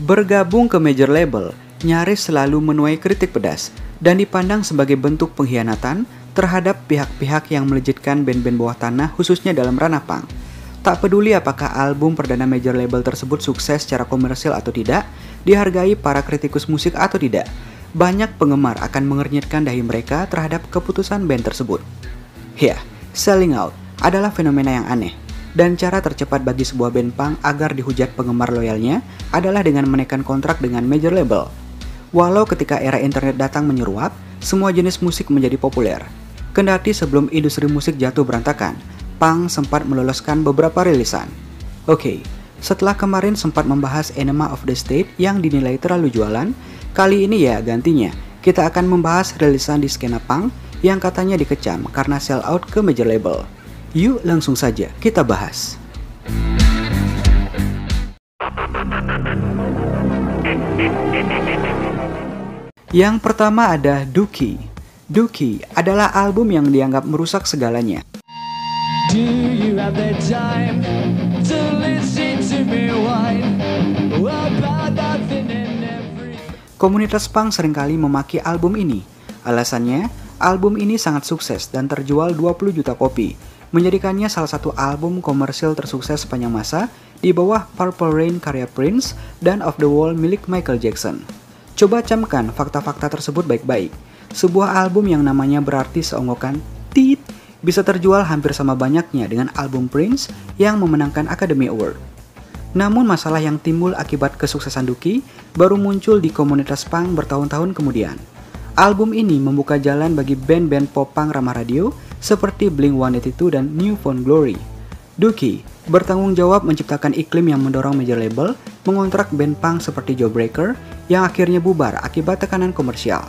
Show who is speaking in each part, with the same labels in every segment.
Speaker 1: Bergabung ke major label nyaris selalu menuai kritik pedas dan dipandang sebagai bentuk pengkhianatan terhadap pihak-pihak yang melejitkan band-band bawah tanah khususnya dalam ranah punk. Tak peduli apakah album perdana major label tersebut sukses secara komersil atau tidak, dihargai para kritikus musik atau tidak, banyak penggemar akan mengernyitkan dahi mereka terhadap keputusan band tersebut. Ya, selling out adalah fenomena yang aneh, dan cara tercepat bagi sebuah band punk agar dihujat penggemar loyalnya adalah dengan menekan kontrak dengan major label. Walau ketika era internet datang menyeruak, semua jenis musik menjadi populer. Kendati sebelum industri musik jatuh berantakan, punk sempat meloloskan beberapa rilisan. Oke, setelah kemarin sempat membahas Enema of the State yang dinilai terlalu jualan, kali ini ya gantinya, kita akan membahas rilisan di skena punk yang katanya dikecam karena sell out ke major label. Yuk langsung saja kita bahas. Yang pertama ada Dookie. Dookie adalah album yang dianggap merusak segalanya. Komunitas punk seringkali memaki album ini. Alasannya, album ini sangat sukses dan terjual 20 juta kopi, menjadikannya salah satu album komersil tersukses sepanjang masa di bawah Purple Rain karya Prince dan Off the Wall milik Michael Jackson. Coba camkan fakta-fakta tersebut baik-baik. Sebuah album yang namanya berarti seonggokan tit bisa terjual hampir sama banyaknya dengan album Prince yang memenangkan Academy Award. Namun masalah yang timbul akibat kesuksesan Dookie baru muncul di komunitas punk bertahun-tahun kemudian. Album ini membuka jalan bagi band-band pop punk ramah radio seperti Blink-182 dan New Found Glory. Dookie bertanggung jawab menciptakan iklim yang mendorong major label mengontrak band punk seperti Jawbreaker yang akhirnya bubar akibat tekanan komersial.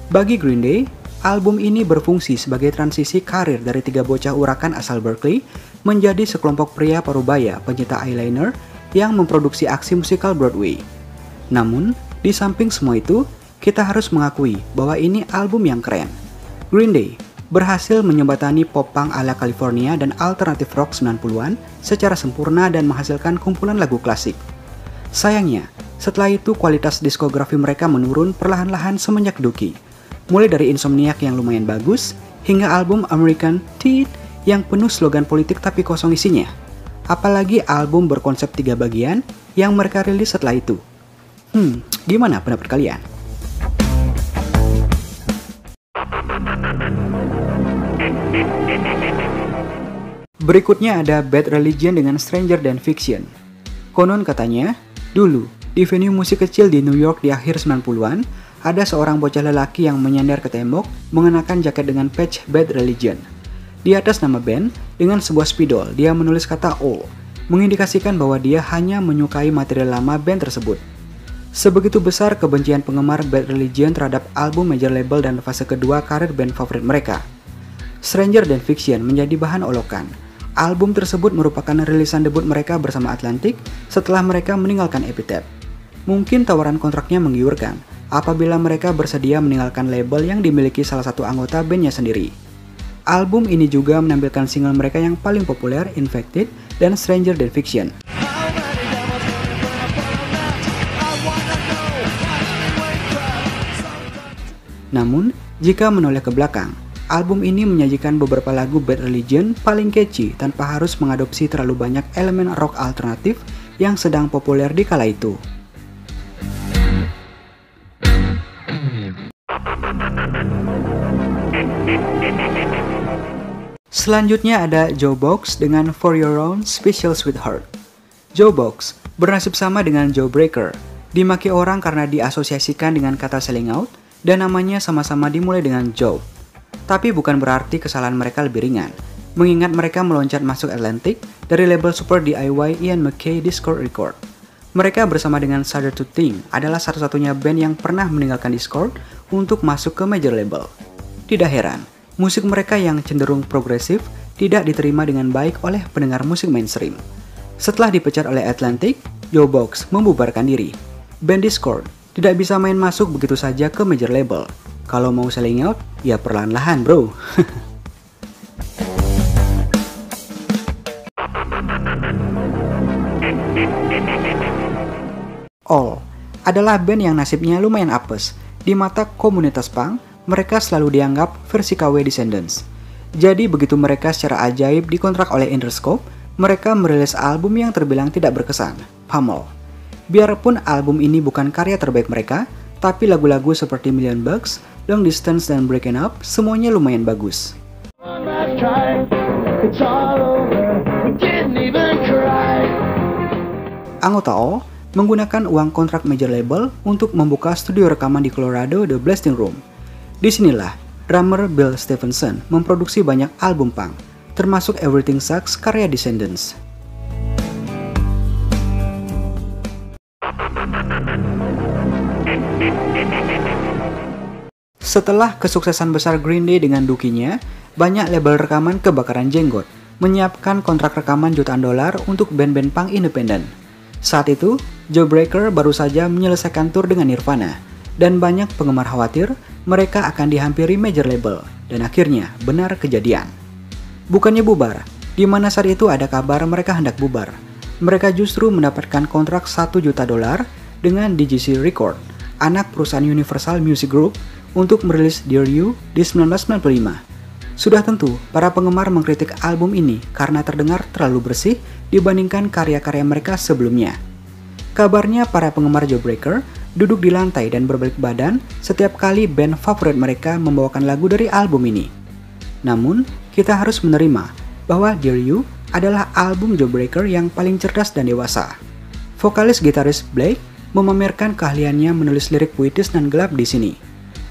Speaker 1: Bagi Green Day, album ini berfungsi sebagai transisi karir dari tiga bocah urakan asal Berkeley menjadi sekelompok pria parubaya pencinta eyeliner yang memproduksi aksi musikal Broadway. Namun, di samping semua itu, kita harus mengakui bahwa ini album yang keren. Green Day berhasil menjembatani pop punk ala California dan alternatif rock 90-an secara sempurna dan menghasilkan kumpulan lagu klasik. Sayangnya, setelah itu kualitas diskografi mereka menurun perlahan-lahan semenjak Dookie. Mulai dari Insomniac yang lumayan bagus, hingga album American Teeth yang penuh slogan politik tapi kosong isinya. Apalagi album berkonsep 3 bagian yang mereka rilis setelah itu. Gimana pendapat kalian? Berikutnya ada Bad Religion dengan Stranger Than Fiction. Konon katanya, dulu di venue musik kecil di New York di akhir 90-an, ada seorang bocah lelaki yang menyandar ke tembok mengenakan jaket dengan patch Bad Religion. Di atas nama band, dengan sebuah spidol, dia menulis kata "all", mengindikasikan bahwa dia hanya menyukai material lama band tersebut. Sebegitu besar kebencian penggemar Bad Religion terhadap album major label dan fase kedua karir band favorit mereka. Stranger Than Fiction menjadi bahan olokan. Album tersebut merupakan rilisan debut mereka bersama Atlantic setelah mereka meninggalkan Epitaph. Mungkin tawaran kontraknya menggiurkan apabila mereka bersedia meninggalkan label yang dimiliki salah satu anggota bandnya sendiri. Album ini juga menampilkan single mereka yang paling populer, Infected dan Stranger Than Fiction. Namun, jika menoleh ke belakang, album ini menyajikan beberapa lagu Bad Religion paling catchy tanpa harus mengadopsi terlalu banyak elemen rock alternatif yang sedang populer di kala itu. Selanjutnya ada Jawbox dengan For Your Own Special Sweetheart. Jawbox bernasib sama dengan Jawbreaker, dimaki orang karena diasosiasikan dengan kata selling out dan namanya sama-sama dimulai dengan Jaw. Tapi bukan berarti kesalahan mereka lebih ringan, mengingat mereka meloncat masuk Atlantic dari label super DIY Ian MacKaye Dischord Record. Mereka bersama dengan Shudder to Think adalah satu-satunya band yang pernah meninggalkan Dischord untuk masuk ke major label. Tidak heran, musik mereka yang cenderung progresif tidak diterima dengan baik oleh pendengar musik mainstream. Setelah dipecat oleh Atlantic, Jawbox membubarkan diri. Band Dischord tidak bisa main masuk begitu saja ke major label. Kalau mau selling out, ya perlahan-lahan bro. All adalah band yang nasibnya lumayan apes. Di mata komunitas punk, mereka selalu dianggap versi KW Descendants. Jadi begitu mereka secara ajaib dikontrak oleh Interscope, mereka merilis album yang terbilang tidak berkesan, Pummel. Biarpun album ini bukan karya terbaik mereka, tapi lagu-lagu seperti Million Bucks, Long Distance, dan Breaking Up semuanya lumayan bagus. Anggota All menggunakan uang kontrak major label untuk membuka studio rekaman di Colorado, The Blasting Room. Disinilah drummer Bill Stevenson memproduksi banyak album punk, termasuk Everything Sucks karya Descendants. Setelah kesuksesan besar Green Day dengan Dookie-nya, banyak label rekaman kebakaran jenggot, menyiapkan kontrak rekaman jutaan dolar untuk band-band punk independen. Saat itu, Jawbreaker baru saja menyelesaikan tur dengan Nirvana, dan banyak penggemar khawatir mereka akan dihampiri major label, dan akhirnya benar kejadian. Bukannya bubar, di mana saat itu ada kabar mereka hendak bubar. Mereka justru mendapatkan kontrak $1 juta dengan DGC Record, anak perusahaan Universal Music Group, untuk merilis Dear You di 1995. Sudah tentu, para penggemar mengkritik album ini karena terdengar terlalu bersih dibandingkan karya-karya mereka sebelumnya. Kabarnya para penggemar Jawbreaker duduk di lantai dan berbalik badan setiap kali band favorit mereka membawakan lagu dari album ini. Namun, kita harus menerima bahwa Dear You adalah album Jawbreaker yang paling cerdas dan dewasa. Vokalis gitaris Blake memamerkan keahliannya menulis lirik puitis dan gelap di sini.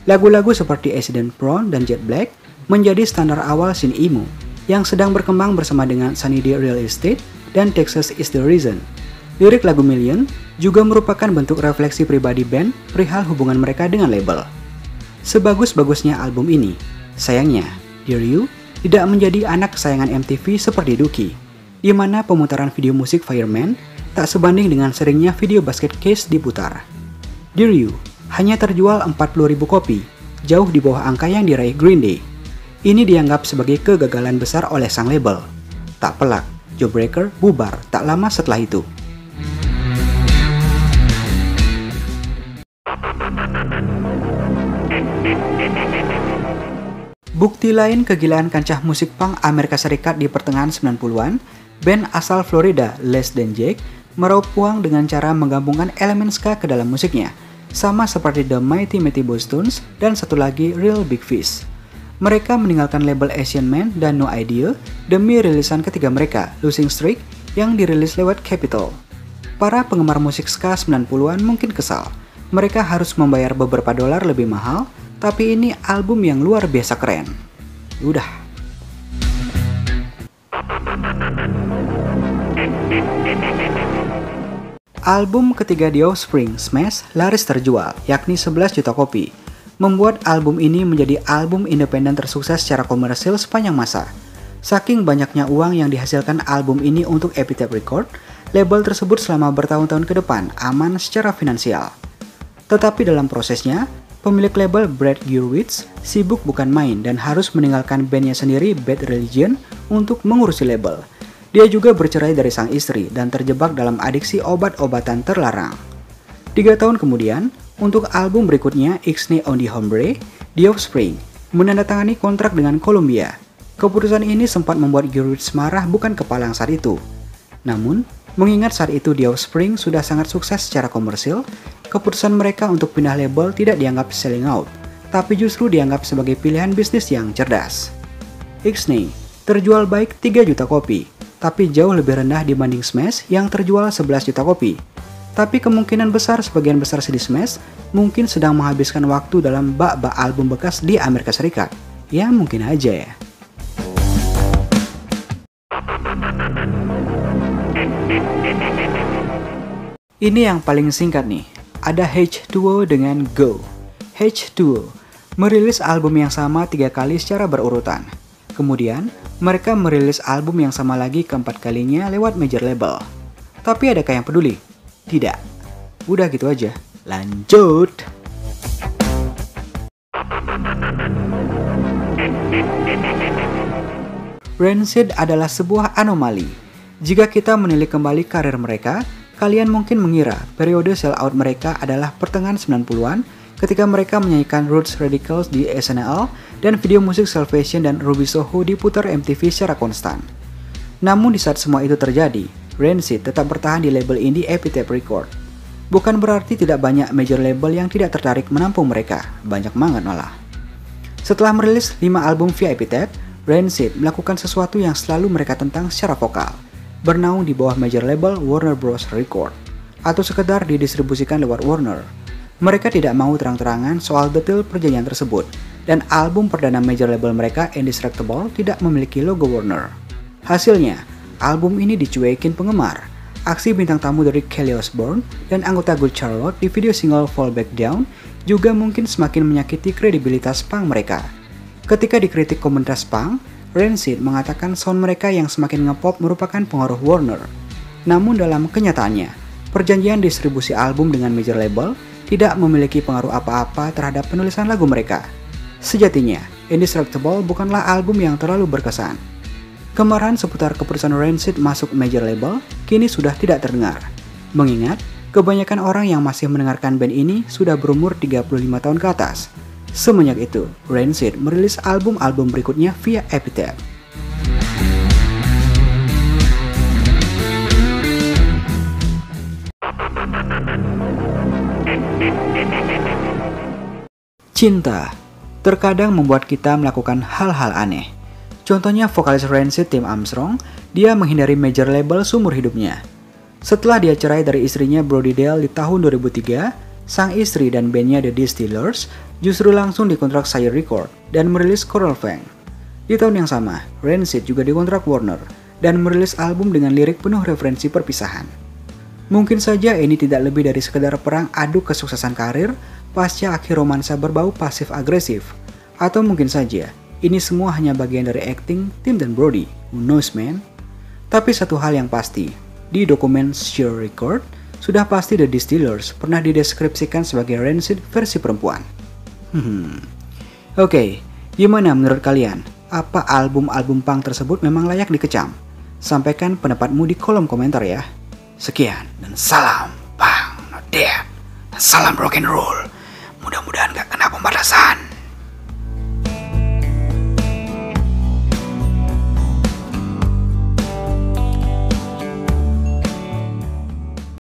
Speaker 1: Lagu-lagu seperti Accident Prone dan Jet Black menjadi standar awal scene emo yang sedang berkembang bersama dengan Sunny Day Real Estate dan Texas Is the Reason. Lirik lagu Million juga merupakan bentuk refleksi pribadi band perihal hubungan mereka dengan label. Sebagus-bagusnya album ini, sayangnya, Dear You tidak menjadi anak kesayangan MTV seperti Dookie, di mana pemutaran video musik Fireman tak sebanding dengan seringnya video Basket Case diputar. Dear You hanya terjual 40.000 kopi, jauh di bawah angka yang diraih Green Day. Ini dianggap sebagai kegagalan besar oleh sang label. Tak pelak, Jawbreaker bubar tak lama setelah itu. Bukti lain kegilaan kancah musik punk Amerika Serikat di pertengahan 90-an, band asal Florida Less Than Jake meraup uang dengan cara menggabungkan elemen ska ke dalam musiknya, sama seperti The Mighty Mighty Bosstones dan satu lagi Real Big Fish. Mereka meninggalkan label Asian Man dan No Idea demi rilisan ketiga mereka, Losing Streak, yang dirilis lewat Capitol. Para penggemar musik ska 90-an mungkin kesal. Mereka harus membayar beberapa dolar lebih mahal, tapi ini album yang luar biasa keren. Udah. Album ketiga The Offspring, Smash, laris terjual, yakni 11 juta kopi, membuat album ini menjadi album independen tersukses secara komersil sepanjang masa. Saking banyaknya uang yang dihasilkan album ini untuk Epitaph Record, label tersebut selama bertahun-tahun ke depan aman secara finansial. Tetapi dalam prosesnya, pemilik label Brad Gurewitz sibuk bukan main dan harus meninggalkan bandnya sendiri Bad Religion untuk mengurusi label. Dia juga bercerai dari sang istri dan terjebak dalam adiksi obat-obatan terlarang. 3 tahun kemudian, untuk album berikutnya Ixnay on the Hombre, The Offspring menandatangani kontrak dengan Columbia. Keputusan ini sempat membuat Gurewitz marah bukan kepalang saat itu. Namun, mengingat saat itu The Offspring sudah sangat sukses secara komersil, keputusan mereka untuk pindah label tidak dianggap selling out, tapi justru dianggap sebagai pilihan bisnis yang cerdas. Ixnay terjual baik 3 juta kopi, tapi jauh lebih rendah dibanding Smash yang terjual 11 juta kopi. Tapi kemungkinan besar sebagian besar CD Smash mungkin sedang menghabiskan waktu dalam bak-bak album bekas di Amerika Serikat. Ya mungkin aja ya. Ini yang paling singkat nih. Ada H2O dengan Go. H2O merilis album yang sama 3 kali secara berurutan. Kemudian, mereka merilis album yang sama lagi keempat kalinya lewat major label. Tapi adakah yang peduli? Tidak. Udah gitu aja. Lanjut. Rancid adalah sebuah anomali. Jika kita menilik kembali karir mereka Kalian mungkin mengira periode sell out mereka adalah pertengahan 90-an ketika mereka menyanyikan Roots Radicals di SNL dan video musik Salvation dan Ruby Soho diputar MTV secara konstan. Namun di saat semua itu terjadi, Rancid tetap bertahan di label indie Epitaph Record. Bukan berarti tidak banyak major label yang tidak tertarik menampung mereka, banyak banget malah. Setelah merilis 5 album via Epitaph, Rancid melakukan sesuatu yang selalu mereka tentang secara vokal, bernaung di bawah major label Warner Bros. Record, atau sekedar didistribusikan lewat Warner. Mereka tidak mau terang-terangan soal detail perjanjian tersebut, dan album perdana major label mereka, Indestructible, tidak memiliki logo Warner. Hasilnya, album ini dicuekin penggemar. Aksi bintang tamu dari Kelly Osbourne dan anggota Good Charlotte di video single Fall Back Down juga mungkin semakin menyakiti kredibilitas punk mereka. Ketika dikritik komunitas punk, Rancid mengatakan sound mereka yang semakin ngepop merupakan pengaruh Warner. Namun dalam kenyataannya, perjanjian distribusi album dengan major label tidak memiliki pengaruh apa-apa terhadap penulisan lagu mereka. Sejatinya, Indestructible bukanlah album yang terlalu berkesan. Kemarahan seputar keputusan Rancid masuk major label kini sudah tidak terdengar. Mengingat, kebanyakan orang yang masih mendengarkan band ini sudah berumur 35 tahun ke atas. Semenjak itu, Rancid merilis album-album berikutnya via Epitaph. Cinta terkadang membuat kita melakukan hal-hal aneh. Contohnya vokalis Rancid Tim Armstrong, dia menghindari major label seumur hidupnya. Setelah dia cerai dari istrinya Brody Dalle di tahun 2003, sang istri dan bandnya The Distillers justru langsung dikontrak Sire Record dan merilis Coral Fang. Di tahun yang sama, Rancid juga dikontrak Warner dan merilis album dengan lirik penuh referensi perpisahan. Mungkin saja ini tidak lebih dari sekedar perang adu kesuksesan karir pasca akhir romansa berbau pasif agresif, atau mungkin saja ini semua hanya bagian dari acting Tim dan Brody, who knows man. Tapi satu hal yang pasti, di dokumen Sire Record sudah pasti The Distillers pernah dideskripsikan sebagai Rancid versi perempuan. Oke, gimana menurut kalian? Apa album-album punk tersebut memang layak dikecam? Sampaikan pendapatmu di kolom komentar ya. Sekian dan salam punk, no death, dan salam rock and roll.